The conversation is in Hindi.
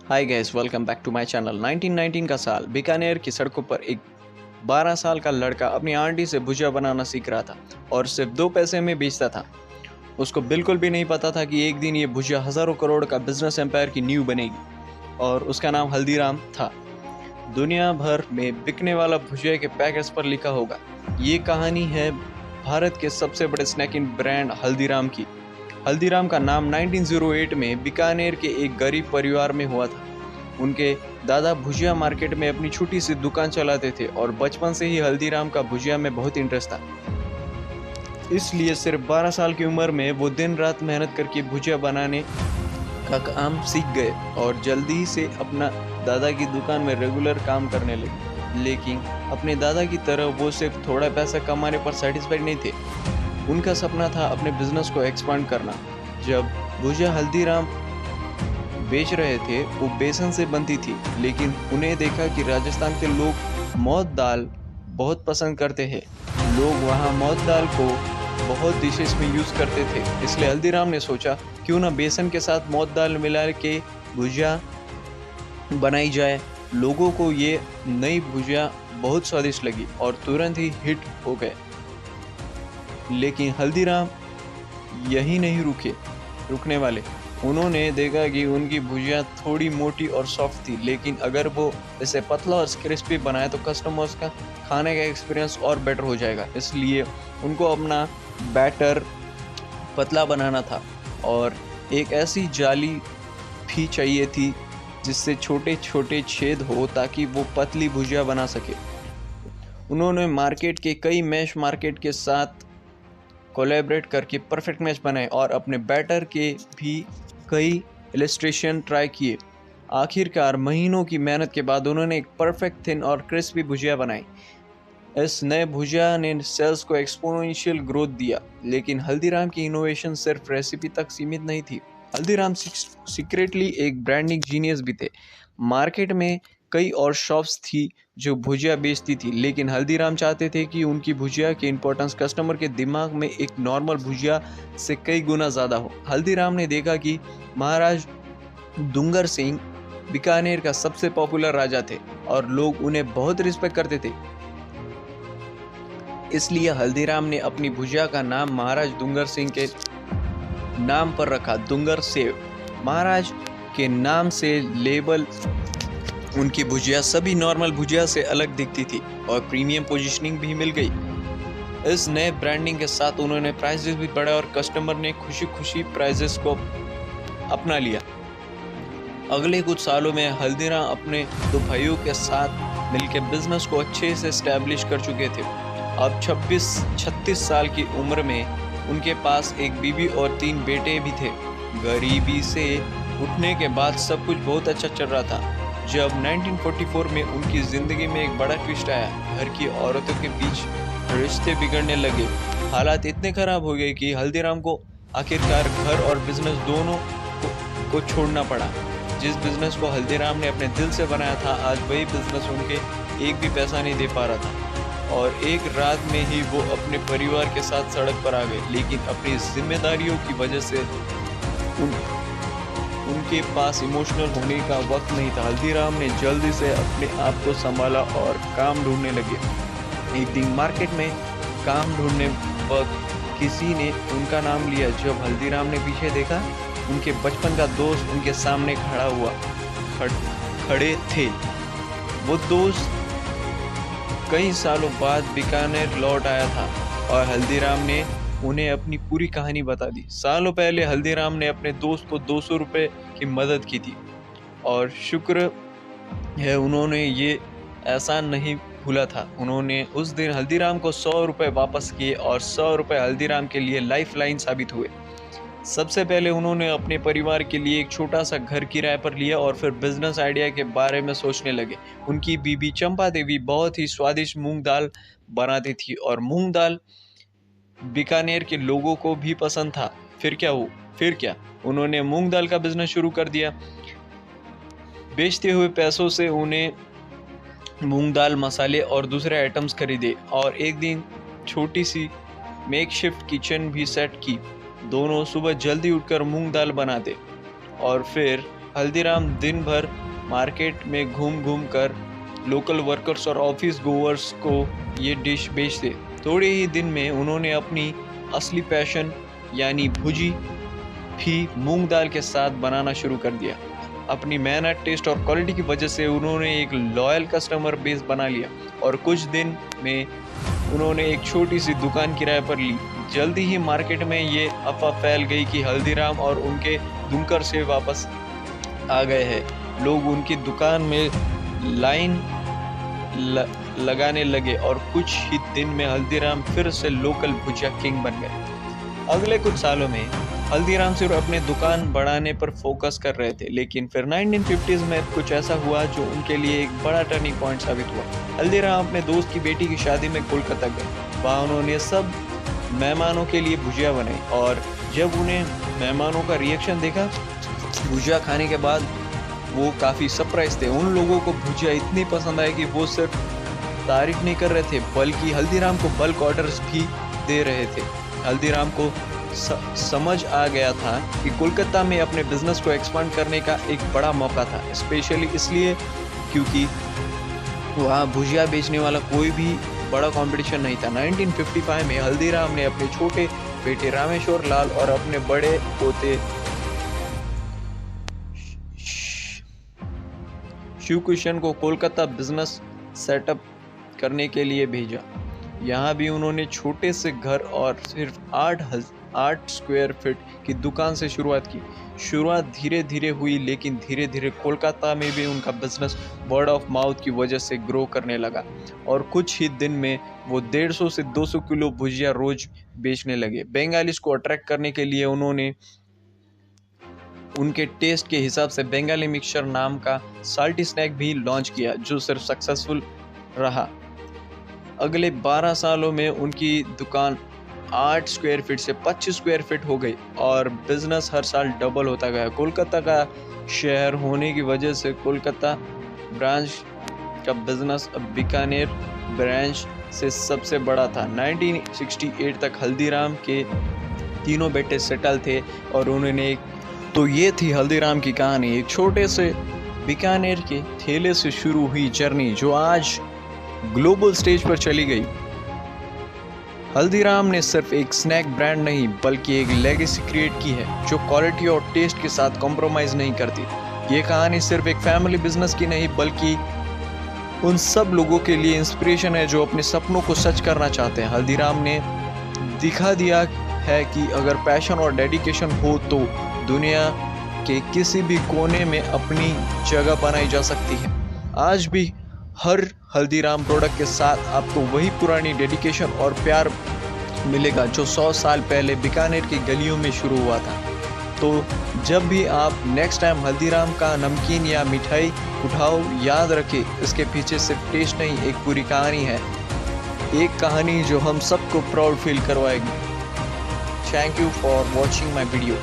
Hi guys, welcome back to my channel. 1919 का साल, बीकानेर की सड़कों पर एक 12 साल का लड़का अपनी आंटी से भुजिया बनाना सीख रहा था और सिर्फ 2 पैसे में बेचता था। उसको बिल्कुल भी नहीं पता था कि एक दिन ये भुजिया हजारों करोड़ का बिजनेस एम्पायर की नींव बनेगी और उसका नाम हल्दीराम था। दुनिया भर में बिकने वाला भुजिया के पैकेट्स पर लिखा होगा। ये कहानी है भारत के सबसे बड़े स्नैकिंग ब्रांड हल्दीराम की। हल्दीराम का नाम 1908 में बीकानेर के एक गरीब परिवार में हुआ था। उनके दादा भुजिया मार्केट में अपनी छोटी सी दुकान चलाते थे और बचपन से ही हल्दीराम का भुजिया में बहुत इंटरेस्ट था। इसलिए सिर्फ 12 साल की उम्र में वो दिन रात मेहनत करके भुजिया बनाने का काम सीख गए और जल्दी से अपना दादा की दुकान में रेगुलर काम करने लगे। लेकिन अपने दादा की तरह वो सिर्फ थोड़ा पैसा कमाने पर सेटिस्फाइड नहीं थे। उनका सपना था अपने बिजनेस को एक्सपांड करना। जब भुजिया हल्दीराम बेच रहे थे वो बेसन से बनती थी, लेकिन उन्हें देखा कि राजस्थान के लोग मौत दाल बहुत पसंद करते हैं। लोग वहाँ मौत दाल को बहुत डिशेस में यूज़ करते थे। इसलिए हल्दीराम ने सोचा क्यों ना बेसन के साथ मौत दाल मिला के भुजिया बनाई जाए। लोगों को ये नई भुजिया बहुत स्वादिष्ट लगी और तुरंत ही हिट हो गए। लेकिन हल्दीराम यही नहीं रुकने वाले। उन्होंने देखा कि उनकी भुजिया थोड़ी मोटी और सॉफ्ट थी, लेकिन अगर वो इसे पतला और क्रिस्पी बनाए तो कस्टमर्स का खाने का एक्सपीरियंस और बेटर हो जाएगा। इसलिए उनको अपना बैटर पतला बनाना था और एक ऐसी जाली भी चाहिए थी जिससे छोटे छोटे छेद हो ताकि वो पतली भुजिया बना सके। उन्होंने मार्केट के कई मैश मार्केट के साथ कोलैबोरेट करके परफेक्ट मैच बनाए और अपने बैटर के भी कई इलस्ट्रेशन ट्राई किए। आखिरकार महीनों की मेहनत के बाद उन्होंने एक परफेक्ट थिन और क्रिस्पी भुजिया बनाई। इस नए भुजिया ने सेल्स को एक्सपोनेंशियल ग्रोथ दिया। लेकिन हल्दीराम की इनोवेशन सिर्फ रेसिपी तक सीमित नहीं थी। हल्दीराम सीक्रेटली एक ब्रांडिंग जीनियस भी थे। मार्केट में कई और शॉप्स थी जो भुजिया बेचती थी, लेकिन हल्दीराम चाहते थे कि उनकी भुजिया की इंपॉर्टेंस कस्टमर के दिमाग में एक नॉर्मल भुजिया से कई गुना ज़्यादा हो। हल्दीराम ने देखा कि महाराज दुंगर सिंह बीकानेर का सबसे पॉपुलर राजा थे और लोग उन्हें बहुत रिस्पेक्ट करते थे। इसलिए हल्दीराम ने अपनी भुजिया का नाम महाराज दुंगर सिंह के नाम पर रखा, दुंगर सेव। महाराज के नाम से लेबल उनकी भुजिया सभी नॉर्मल भुजिया से अलग दिखती थी और प्रीमियम पोजीशनिंग भी मिल गई। इस नए ब्रांडिंग के साथ उन्होंने प्राइसेस भी बढ़ाए और कस्टमर ने खुशी खुशी प्राइसेस को अपना लिया। अगले कुछ सालों में हल्दीराम अपने 2 भाइयों के साथ मिलकर बिजनेस को अच्छे से एस्टैब्लिश कर चुके थे। अब 36 साल की उम्र में उनके पास एक बीवी और 3 बेटे भी थे। गरीबी से उठने के बाद सब कुछ बहुत अच्छा चल रहा था जब 1944 में उनकी ज़िंदगी में एक बड़ा ट्विस्ट आया। घर की औरतों के बीच रिश्ते बिगड़ने लगे। हालात इतने ख़राब हो गए कि हल्दीराम को आखिरकार घर और बिजनेस दोनों को छोड़ना पड़ा। जिस बिजनेस को हल्दीराम ने अपने दिल से बनाया था, आज वही बिजनेस उनके एक भी पैसा नहीं दे पा रहा था और एक रात में ही वो अपने परिवार के साथ सड़क पर आ गए। लेकिन अपनी जिम्मेदारियों की वजह से उनके पास इमोशनल होने का वक्त नहीं था। हल्दीराम ने जल्दी से अपने आप को संभाला और काम ढूंढने लगे। एक दिन मार्केट में काम ढूंढने वक्त किसी ने उनका नाम लिया। जब हल्दीराम ने पीछे देखा, उनके बचपन का दोस्त उनके सामने खड़े थे। वो दोस्त कई सालों बाद बीकानेर लौट आया था और हल्दीराम ने उन्हें अपनी पूरी कहानी बता दी। सालों पहले हल्दीराम ने अपने दोस्त को 200 रुपये की मदद की थी और शुक्र है उन्होंने ये एहसान नहीं भूला था। उन्होंने उस दिन हल्दीराम को 100 रुपये वापस किए और 100 रुपये हल्दीराम के लिए लाइफ लाइन साबित हुए। सबसे पहले उन्होंने अपने परिवार के लिए एक छोटा सा घर किराए पर लिया और फिर बिजनेस आइडिया के बारे में सोचने लगे। उनकी बीबी चंपा देवी बहुत ही स्वादिष्ट मूंग दाल बनाती थी और मूंग दाल बीकानेर के लोगों को भी पसंद था। फिर क्या उन्होंने मूंग दाल का बिजनेस शुरू कर दिया। बेचते हुए पैसों से उन्हें मूंग दाल, मसाले और दूसरे आइटम्स खरीदे और एक दिन छोटी सी मेकशिफ्ट किचन भी सेट की। दोनों सुबह जल्दी उठकर मूंग दाल बनाते और फिर हल्दीराम दिन भर मार्केट में घूम घूम कर लोकल वर्कर्स और ऑफिस गोवर्स को ये डिश बेचते। थोड़े ही दिन में उन्होंने अपनी असली पैशन यानी भुजी भी मूंग दाल के साथ बनाना शुरू कर दिया। अपनी मेहनत, टेस्ट और क्वालिटी की वजह से उन्होंने एक लॉयल कस्टमर बेस बना लिया और कुछ दिन में उन्होंने एक छोटी सी दुकान किराए पर ली। जल्दी ही मार्केट में ये अफवाह फैल गई कि हल्दीराम और उनके दुमकर से वापस आ गए हैं। लोग उनकी दुकान में लाइन लगाने लगे और कुछ ही दिन में हल्दीराम फिर से लोकल भुजिया किंग बन गए। अगले कुछ सालों में हल्दीराम सिर्फ अपने दुकान बढ़ाने पर फोकस कर रहे थे, लेकिन फिर 1950s में कुछ ऐसा हुआ जो उनके लिए एक बड़ा टर्निंग पॉइंट साबित हुआ। हल्दीराम अपने दोस्त की बेटी की शादी में कोलकाता गए। वहाँ उन्होंने सब मेहमानों के लिए भुजिया बनाई और जब उन्हें मेहमानों का रिएक्शन देखा भुजिया खाने के बाद, वो काफ़ी सरप्राइज थे। उन लोगों को भुजिया इतनी पसंद आई कि वो सिर्फ तारीफ नहीं कर रहे थे बल्कि हल्दीराम को बल्क ऑर्डर्स भी दे रहे थे। हल्दीराम को समझ आ गया था कि कोलकाता में अपने बिजनेस को एक्सपांड करने का एक बड़ा मौका था, स्पेशली इसलिए क्योंकि वहाँ भुजिया बेचने वाला कोई भी बड़ा कंपटीशन नहीं था। 1955 में हल्दीराम ने अपने छोटे बेटे रामेश्वर लाल और अपने बड़े पोते शिवकिशन को कोलकाता बिजनेस सेटअप करने के लिए भेजा। यहाँ भी उन्होंने छोटे से घर और सिर्फ 8 स्क्वायर फीट की दुकान से शुरुआत की। शुरुआत धीरे धीरे हुई, लेकिन धीरे धीरे कोलकाता में भी उनका बिजनेस वर्ड ऑफ माउथ की वजह से ग्रो करने लगा और कुछ ही दिन में वो 150 से 200 किलो भुजिया रोज बेचने लगे। बंगालीज को अट्रैक्ट करने के लिए उन्होंने उनके टेस्ट के हिसाब से बंगाली मिक्सचर नाम का साल्टी स्नैक भी लॉन्च किया, जो सिर्फ सक्सेसफुल रहा। अगले 12 सालों में उनकी दुकान 8 स्क्वायर फीट से 25 स्क्वायर फीट हो गई और बिजनेस हर साल डबल होता गया। कोलकाता का शहर होने की वजह से कोलकाता ब्रांच का बिजनेस अब बीकानेर ब्रांच से सबसे बड़ा था। 1968 तक हल्दीराम के तीनों बेटे सेटल थे और उन्होंने तो ये थी हल्दीराम की कहानी, एक छोटे से बीकानेर के ठेले से शुरू हुई जर्नी जो आज ग्लोबल स्टेज पर चली गई। हल्दीराम ने सिर्फ एक स्नैक ब्रांड नहीं बल्कि एक लेगेसी क्रिएट की है जो क्वालिटी और टेस्ट के साथ कॉम्प्रोमाइज नहीं करती। ये कहानी सिर्फ एक फैमिली बिजनेस की नहीं बल्कि उन सब लोगों के लिए इंस्पिरेशन है जो अपने सपनों को सच करना चाहते हैं। हल्दीराम ने दिखा दिया है कि अगर पैशन और डेडिकेशन हो तो दुनिया के किसी भी कोने में अपनी जगह बनाई जा सकती है। आज भी हर हल्दीराम प्रोडक्ट के साथ आपको वही पुरानी डेडिकेशन और प्यार मिलेगा जो 100 साल पहले बीकानेर की गलियों में शुरू हुआ था। तो जब भी आप नेक्स्ट टाइम हल्दीराम का नमकीन या मिठाई उठाओ, याद रखें इसके पीछे सिर्फ टेस्ट नहीं, एक पूरी कहानी है, एक कहानी जो हम सबको प्राउड फील करवाएगी। Thank you for watching my video.